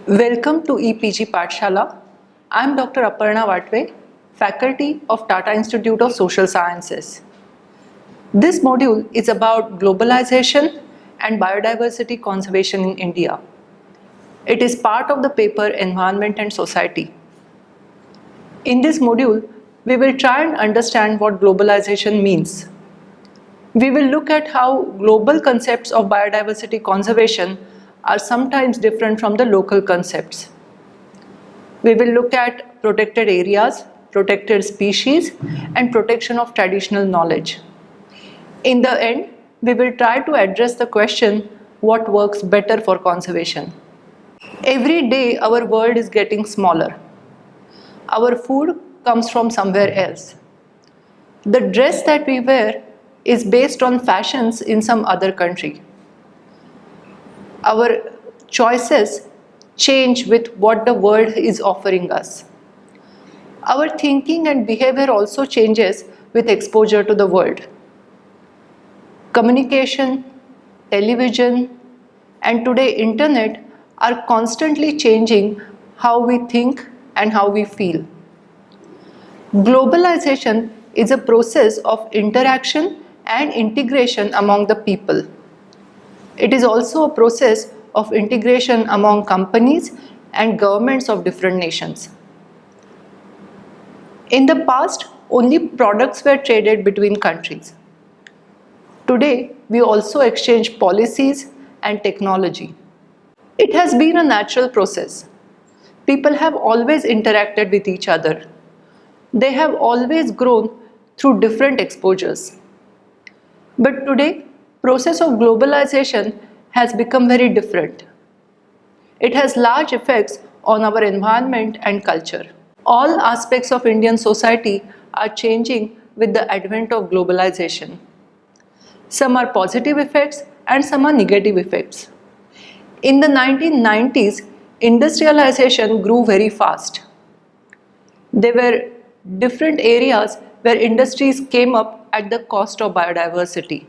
Welcome to EPG Pathshala. I am Dr. Aparna Vatve, Faculty of Tata Institute of Social Sciences. This module is about globalization and biodiversity conservation in India. It is part of the paper Environment and Society. In this module, we will try and understand what globalization means. We will look at how global concepts of biodiversity conservation are sometimes different from the local concepts. We will look at protected areas, protected species, and protection of traditional knowledge. In the end, we will try to address the question, what works better for conservation? Every day, our world is getting smaller. Our food comes from somewhere else. The dress that we wear is based on fashions in some other country. Our choices change with what the world is offering us. Our thinking and behavior also changes with exposure to the world. Communication, television, and today internet are constantly changing how we think and how we feel. Globalization is a process of interaction and integration among the people. It is also a process of integration among companies and governments of different nations. In the past, only products were traded between countries. Today, we also exchange policies and technology. It has been a natural process. People have always interacted with each other. They have always grown through different exposures. But today, process of globalization has become very different. It has large effects on our environment and culture. All aspects of Indian society are changing with the advent of globalization. Some are positive effects and some are negative effects. In the 1990s, industrialization grew very fast. There were different areas where industries came up at the cost of biodiversity.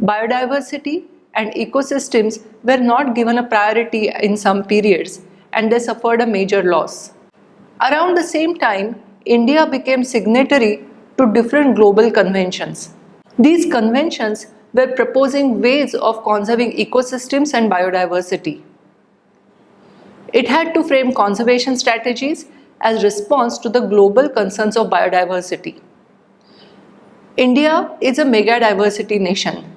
Biodiversity and ecosystems were not given a priority in some periods and they suffered a major loss. Around the same time, India became signatory to different global conventions. These conventions were proposing ways of conserving ecosystems and biodiversity. It had to frame conservation strategies as response to the global concerns of biodiversity. India is a megadiversity nation.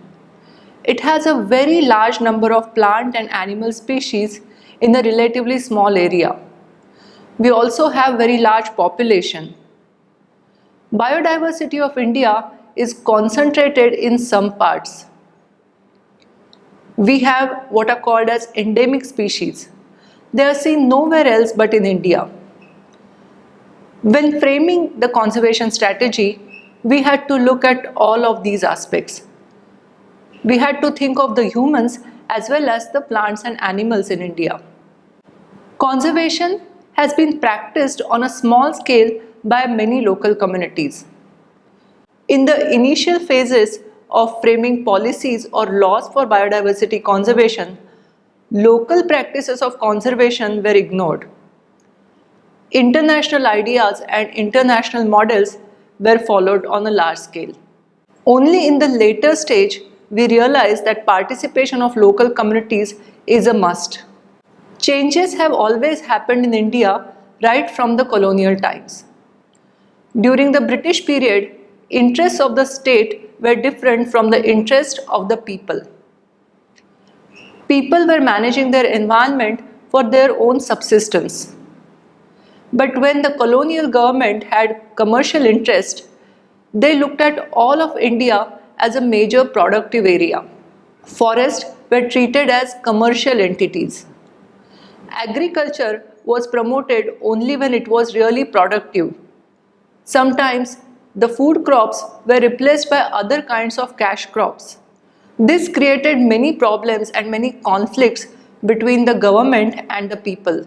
It has a very large number of plant and animal species in a relatively small area. We also have very large population. Biodiversity of India is concentrated in some parts. We have what are called as endemic species. They are seen nowhere else but in India. When framing the conservation strategy, we had to look at all of these aspects. We had to think of the humans as well as the plants and animals in India. Conservation has been practiced on a small scale by many local communities. In the initial phases of framing policies or laws for biodiversity conservation, local practices of conservation were ignored. International ideas and international models were followed on a large scale. Only in the later stage, we realized that participation of local communities is a must. Changes have always happened in India right from the colonial times. During the British period, interests of the state were different from the interest of the people. People were managing their environment for their own subsistence. But when the colonial government had commercial interest, they looked at all of India as a major productive area. Forests were treated as commercial entities. Agriculture was promoted only when it was really productive. Sometimes the food crops were replaced by other kinds of cash crops. This created many problems and many conflicts between the government and the people.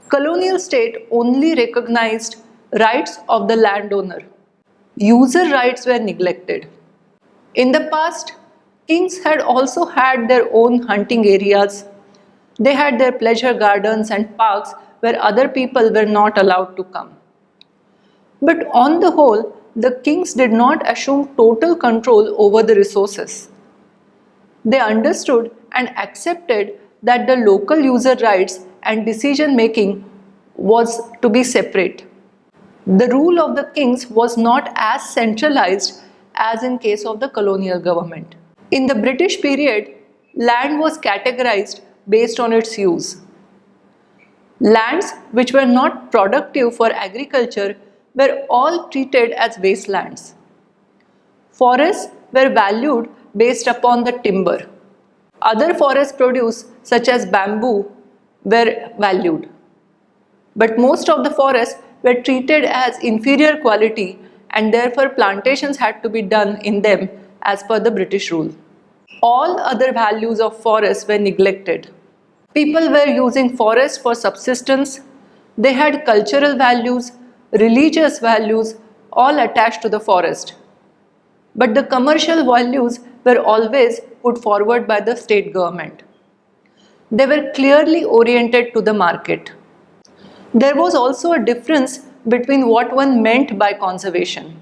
Colonial state only recognized rights of the landowner. User rights were neglected. In the past, kings had also had their own hunting areas. They had their pleasure gardens and parks where other people were not allowed to come. But on the whole, the kings did not assume total control over the resources. They understood and accepted that the local user rights and decision making was to be separate. The rule of the kings was not as centralized as in case of the colonial government. In the British period, land was categorized based on its use. Lands which were not productive for agriculture were all treated as wastelands. Forests were valued based upon the timber. Other forest produce such as bamboo were valued. But most of the forests were treated as inferior quality and therefore plantations had to be done in them as per the British rule. All other values of forests were neglected. People were using forests for subsistence. They had cultural values, religious values, all attached to the forest. But the commercial values were always put forward by the state government. They were clearly oriented to the market. There was also a difference between what one meant by conservation.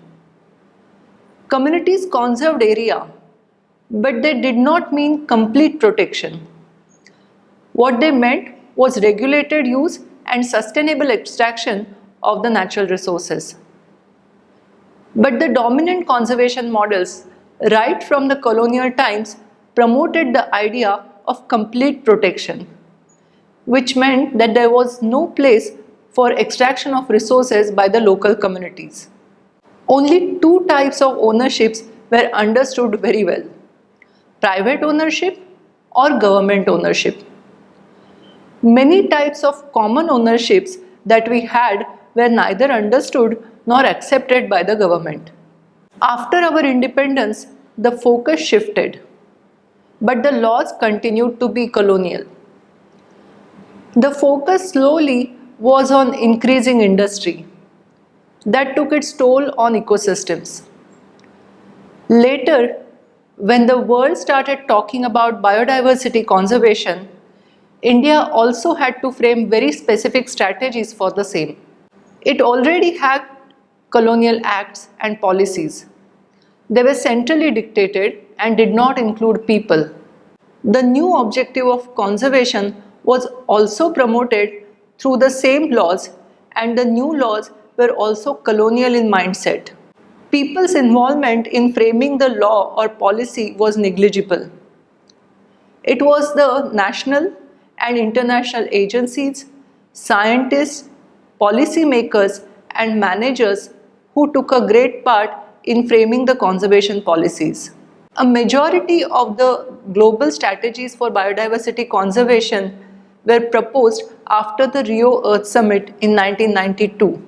Communities conserved area, but they did not mean complete protection. What they meant was regulated use and sustainable extraction of the natural resources. But the dominant conservation models, right from the colonial times, promoted the idea of complete protection, which meant that there was no place for extraction of resources by the local communities. Only two types of ownerships were understood very well: private ownership or government ownership. Many types of common ownerships that we had were neither understood nor accepted by the government. After our independence, the focus shifted, but the laws continued to be colonial. The focus slowly was on increasing industry. That took its toll on ecosystems. Later, when the world started talking about biodiversity conservation, India also had to frame very specific strategies for the same. It already had colonial acts and policies. They were centrally dictated and did not include people. The new objective of conservation was also promoted through the same laws, and the new laws were also colonial in mindset. People's involvement in framing the law or policy was negligible. It was the national and international agencies, scientists, policymakers, and managers who took a great part in framing the conservation policies. A majority of the global strategies for biodiversity conservation were proposed after the Rio Earth Summit in 1992.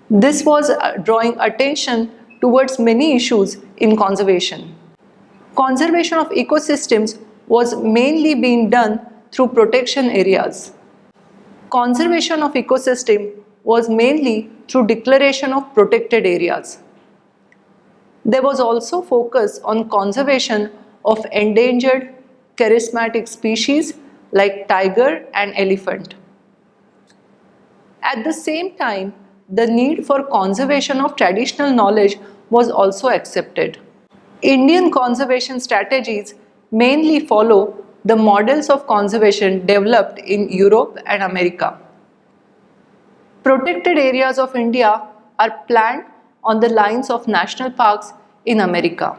This was drawing attention towards many issues in conservation. Conservation of ecosystems was mainly being done through protection areas. Conservation of ecosystem was mainly through declaration of protected areas. There was also focus on conservation of endangered charismatic species like tiger and elephant. At the same time, the need for conservation of traditional knowledge was also accepted. Indian conservation strategies mainly follow the models of conservation developed in Europe and America. Protected areas of India are planned on the lines of national parks in America.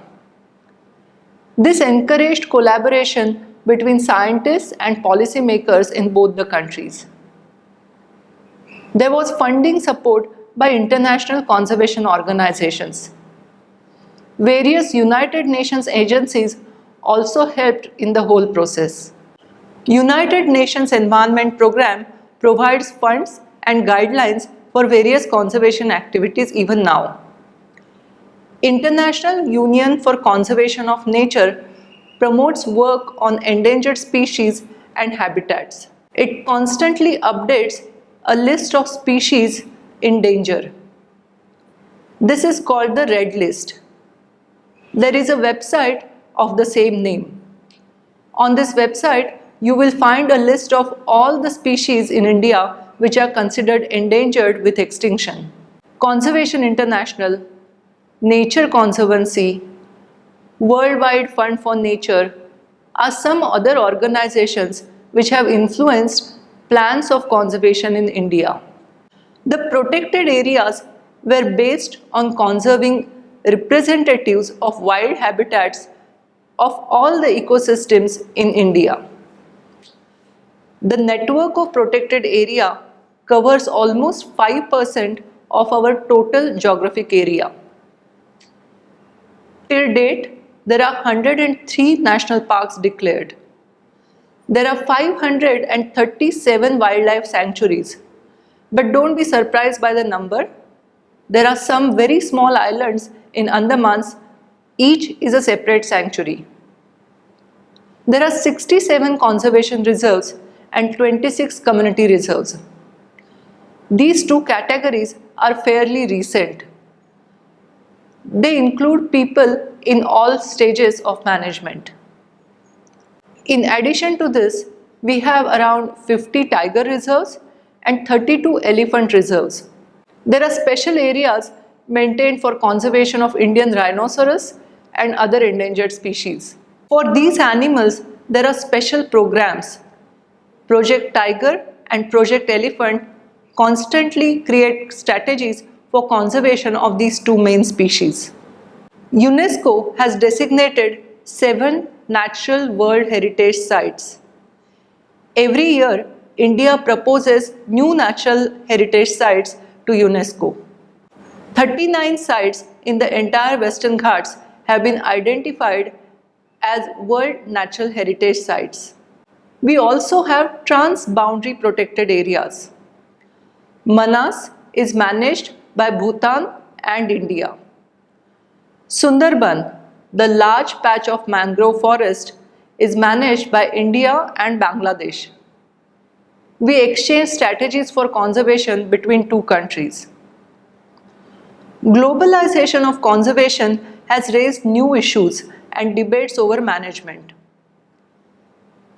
This encouraged collaboration between scientists and policymakers in both the countries. There was funding support by international conservation organizations. Various United Nations agencies also helped in the whole process. United Nations Environment Programme provides funds and guidelines for various conservation activities even now. International Union for Conservation of Nature promotes work on endangered species and habitats. It constantly updates a list of species in danger. This is called the Red List. There is a website of the same name. On this website, you will find a list of all the species in India which are considered endangered with extinction. Conservation International, Nature Conservancy, Worldwide Fund for Nature are some other organizations which have influenced plans of conservation in India. The protected areas were based on conserving representatives of wild habitats of all the ecosystems in India. The network of protected area covers almost 5% of our total geographic area. Till date, there are 103 national parks declared. There are 537 wildlife sanctuaries. But don't be surprised by the number. There are some very small islands in Andamans, each is a separate sanctuary. There are 67 conservation reserves and 26 community reserves. These two categories are fairly recent. They include people in all stages of management. In addition to this, we have around 50 tiger reserves and 32 elephant reserves. There are special areas maintained for conservation of Indian rhinoceros and other endangered species. For these animals, there are special programs. Project Tiger and Project Elephant constantly create strategies for conservation of these two main species. UNESCO has designated 7 natural World Heritage Sites. Every year, India proposes new natural heritage sites to UNESCO. 39 sites in the entire Western Ghats have been identified as World Natural Heritage Sites. We also have trans-boundary protected areas. Manas is managed by Bhutan and India. Sundarban, the large patch of mangrove forest, is managed by India and Bangladesh. We exchange strategies for conservation between two countries. Globalization of conservation has raised new issues and debates over management.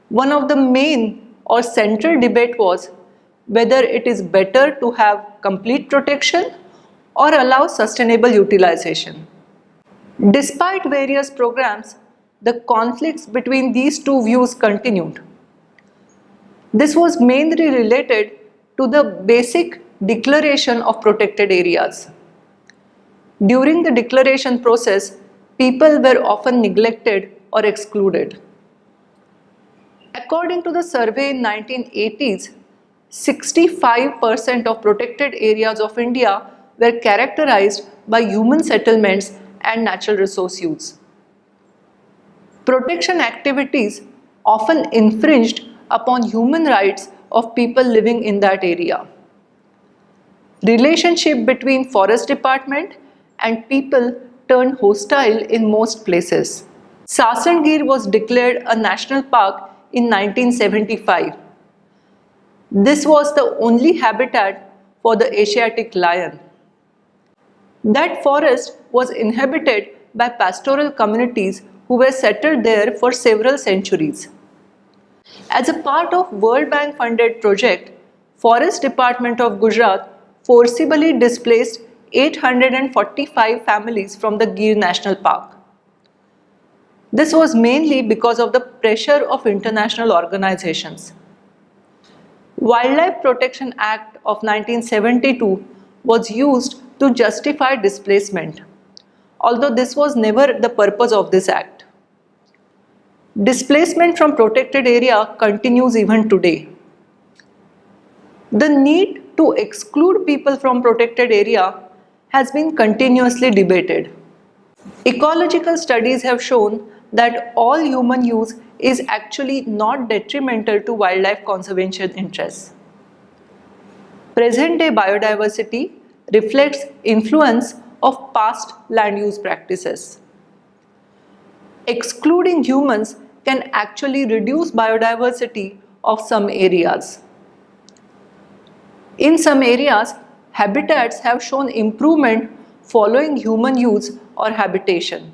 One of the main or central debate was whether it is better to have complete protection or allow sustainable utilization. Despite various programs, the conflicts between these two views continued. This was mainly related to the basic declaration of protected areas. During the declaration process, people were often neglected or excluded. According to the survey in 1980s, 65% of protected areas of India were characterized by human settlements and natural resource use. Protection activities often infringed upon human rights of people living in that area. Relationship between Forest Department and people turned hostile in most places. Sasangir was declared a national park in 1975. This was the only habitat for the Asiatic lion. That forest was inhabited by pastoral communities who were settled there for several centuries. As a part of World Bank funded project, Forest Department of Gujarat forcibly displaced 845 families from the Gir National Park. This was mainly because of the pressure of international organizations. Wildlife Protection Act of 1972 was used to justify displacement, although this was never the purpose of this act. Displacement from protected area continues even today. The need to exclude people from protected area has been continuously debated. Ecological studies have shown that all human use is actually not detrimental to wildlife conservation interests. Present-day biodiversity reflects influence of past land use practices. Excluding humans can actually reduce biodiversity of some areas. In some areas, habitats have shown improvement following human use or habitation.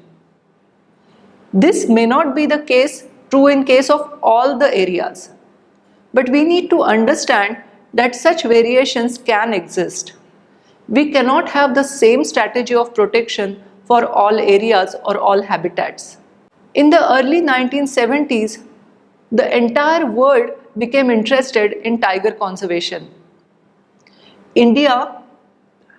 This may not be the case true in case of all the areas. But we need to understand that such variations can exist. We cannot have the same strategy of protection for all areas or all habitats. In the early 1970s, the entire world became interested in tiger conservation. India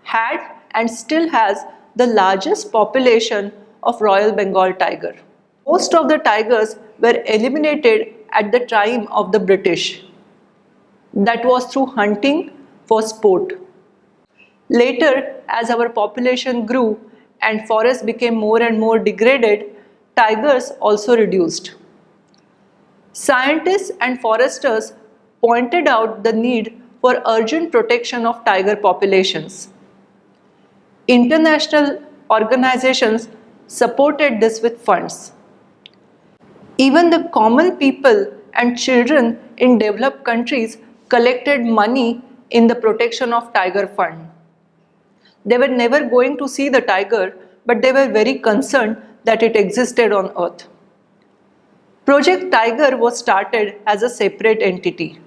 had and still has the largest population of Royal Bengal tiger. Most of the tigers were eliminated at the time of the British. That was through hunting for sport. Later, as our population grew and forests became more and more degraded, tigers also reduced. Scientists and foresters pointed out the need for urgent protection of tiger populations. International organizations supported this with funds. Even the common people and children in developed countries collected money in the protection of tiger fund. They were never going to see the tiger, but they were very concerned that it existed on earth. Project Tiger was started as a separate entity.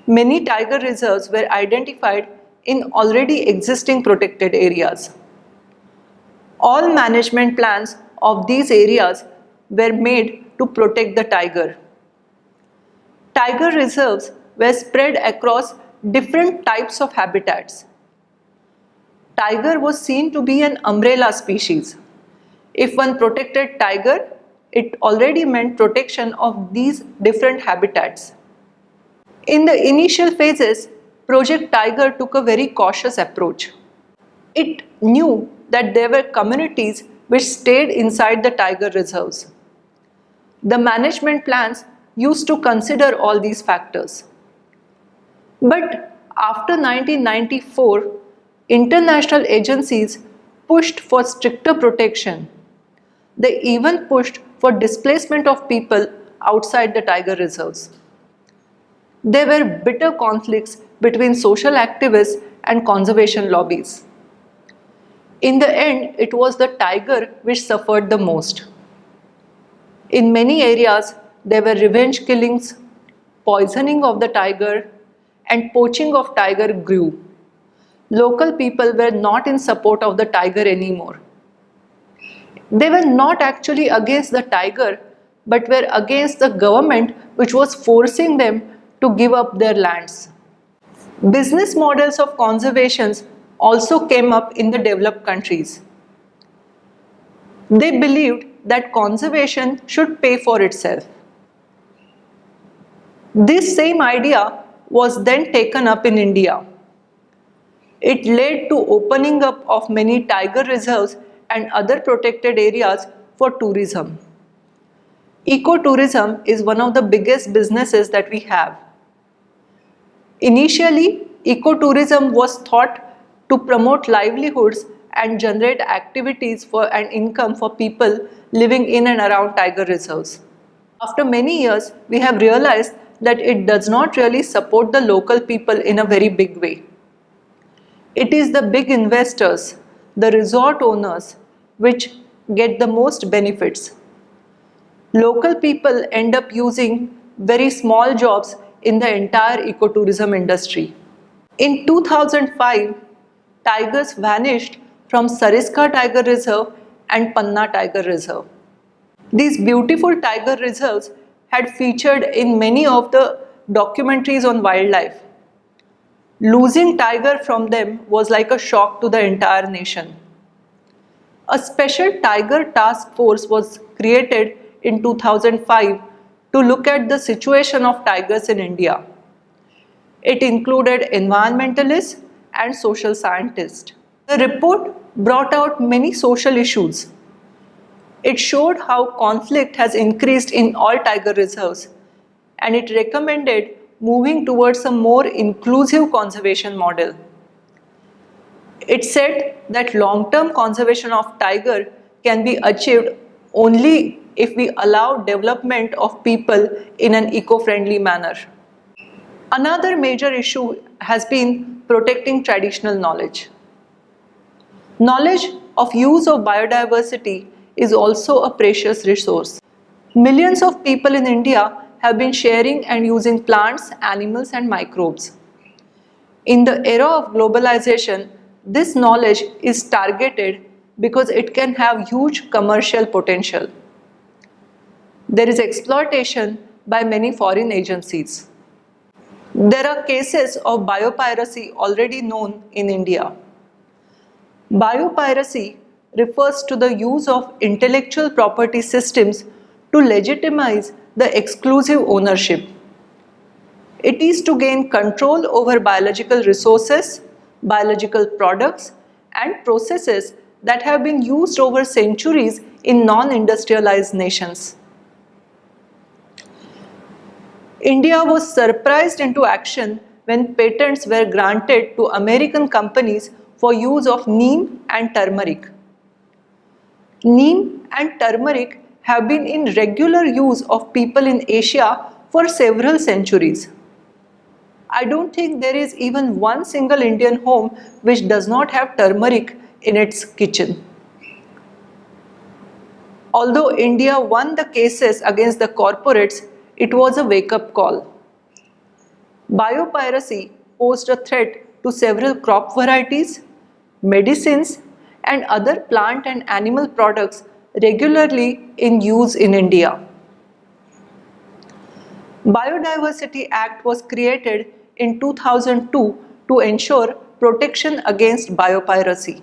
Many tiger reserves were identified in already existing protected areas. All management plans of these areas were made to protect the tiger. Tiger reserves were spread across different types of habitats. Tiger was seen to be an umbrella species. If one protected tiger, it already meant protection of these different habitats. In the initial phases, Project Tiger took a very cautious approach. It knew that there were communities which stayed inside the tiger reserves. The management plans used to consider all these factors. But after 1994, international agencies pushed for stricter protection. They even pushed for displacement of people outside the tiger reserves. There were bitter conflicts between social activists and conservation lobbies. In the end, it was the tiger which suffered the most. In many areas, there were revenge killings, poisoning of the tiger, and poaching of tiger grew. Local people were not in support of the tiger anymore. They were not actually against the tiger, but were against the government which was forcing them to give up their lands. Business models of conservation also came up in the developed countries. They believed that conservation should pay for itself. This same idea was then taken up in India. It led to opening up of many tiger reserves and other protected areas for tourism. Ecotourism is one of the biggest businesses that we have. Initially, ecotourism was thought to promote livelihoods and generate activities for and income for people living in and around tiger reserves. After many years, we have realized that it does not really support the local people in a very big way. It is the big investors, the resort owners, which get the most benefits. Local people end up using very small jobs in the entire ecotourism industry. In 2005, tigers vanished from Sariska Tiger Reserve and Panna Tiger Reserve. These beautiful tiger reserves had featured in many of the documentaries on wildlife. Losing tiger from them was like a shock to the entire nation. A special tiger task force was created in 2005 to look at the situation of tigers in India. It included environmentalists and social scientists. The report brought out many social issues. It showed how conflict has increased in all tiger reserves, and it recommended moving towards a more inclusive conservation model. It said that long-term conservation of tiger can be achieved only if we allow development of people in an eco-friendly manner. Another major issue has been protecting traditional knowledge. Knowledge of use of biodiversity is also a precious resource. Millions of people in India have been sharing and using plants, animals, and microbes. In the era of globalization, this knowledge is targeted because it can have huge commercial potential. There is exploitation by many foreign agencies. There are cases of biopiracy already known in India. Biopiracy refers to the use of intellectual property systems to legitimize the exclusive ownership. It is to gain control over biological resources, biological products, and processes that have been used over centuries in non-industrialized nations. India was surprised into action when patents were granted to American companies for use of neem and turmeric. Neem and turmeric have been in regular use of people in Asia for several centuries. I don't think there is even one single Indian home which does not have turmeric in its kitchen. Although India won the cases against the corporates, it was a wake-up call. Biopiracy posed a threat to several crop varieties, medicines, and other plant and animal products regularly in use in India. Biodiversity Act was created in 2002 to ensure protection against biopiracy.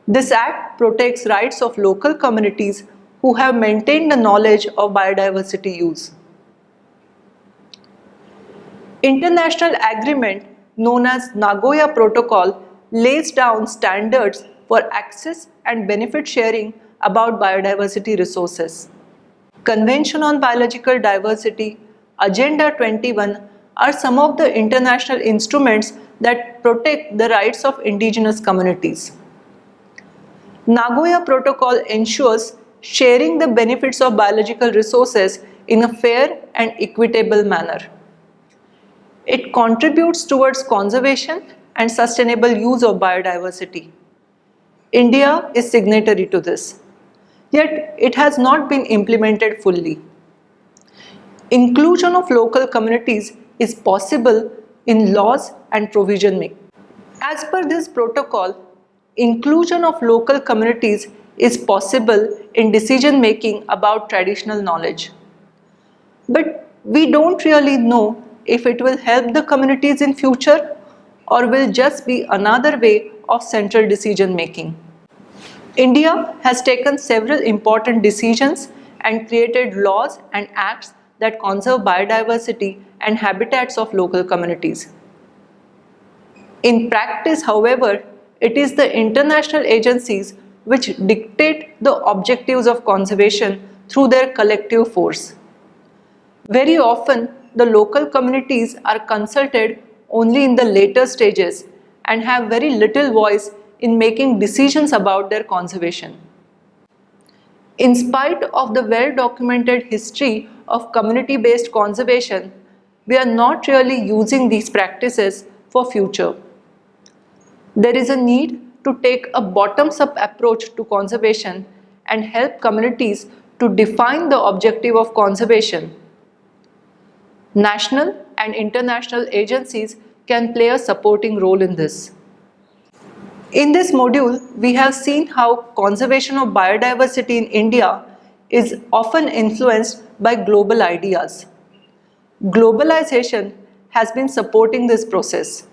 This act protects rights of local communities who have maintained the knowledge of biodiversity use. International agreement known as Nagoya Protocol lays down standards for access and benefit sharing about biodiversity resources. Convention on Biological Diversity, Agenda 21 are some of the international instruments that protect the rights of indigenous communities. Nagoya Protocol ensures sharing the benefits of biological resources in a fair and equitable manner. It contributes towards conservation and sustainable use of biodiversity. India is signatory to this, yet it has not been implemented fully. Inclusion of local communities is possible in laws and provision making. As per this protocol, inclusion of local communities is possible in decision making about traditional knowledge. But we don't really know if it will help the communities in future or will just be another way of central decision making. India has taken several important decisions and created laws and acts that conserve biodiversity and habitats of local communities. In practice, however, it is the international agencies which dictate the objectives of conservation through their collective force. Very often, the local communities are consulted only in the later stages and have very little voice in making decisions about their conservation. In spite of the well-documented history of community-based conservation, we are not really using these practices for future. There is a need to take a bottoms-up approach to conservation and help communities to define the objective of conservation. National and international agencies can play a supporting role in this. In this module, we have seen how conservation of biodiversity in India is often influenced by global ideas. Globalization has been supporting this process.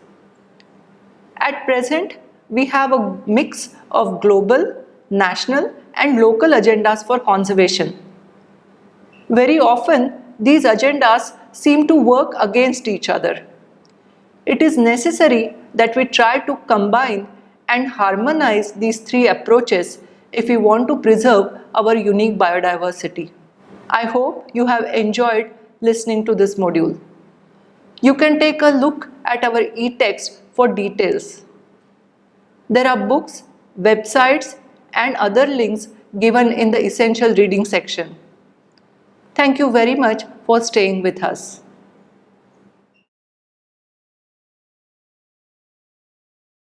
At present, we have a mix of global, national, and local agendas for conservation. Very often, these agendas seem to work against each other. It is necessary that we try to combine and harmonize these three approaches if we want to preserve our unique biodiversity. I hope you have enjoyed listening to this module. You can take a look at our e-text for details. There are books, websites, and other links given in the essential reading section. Thank you very much for staying with us.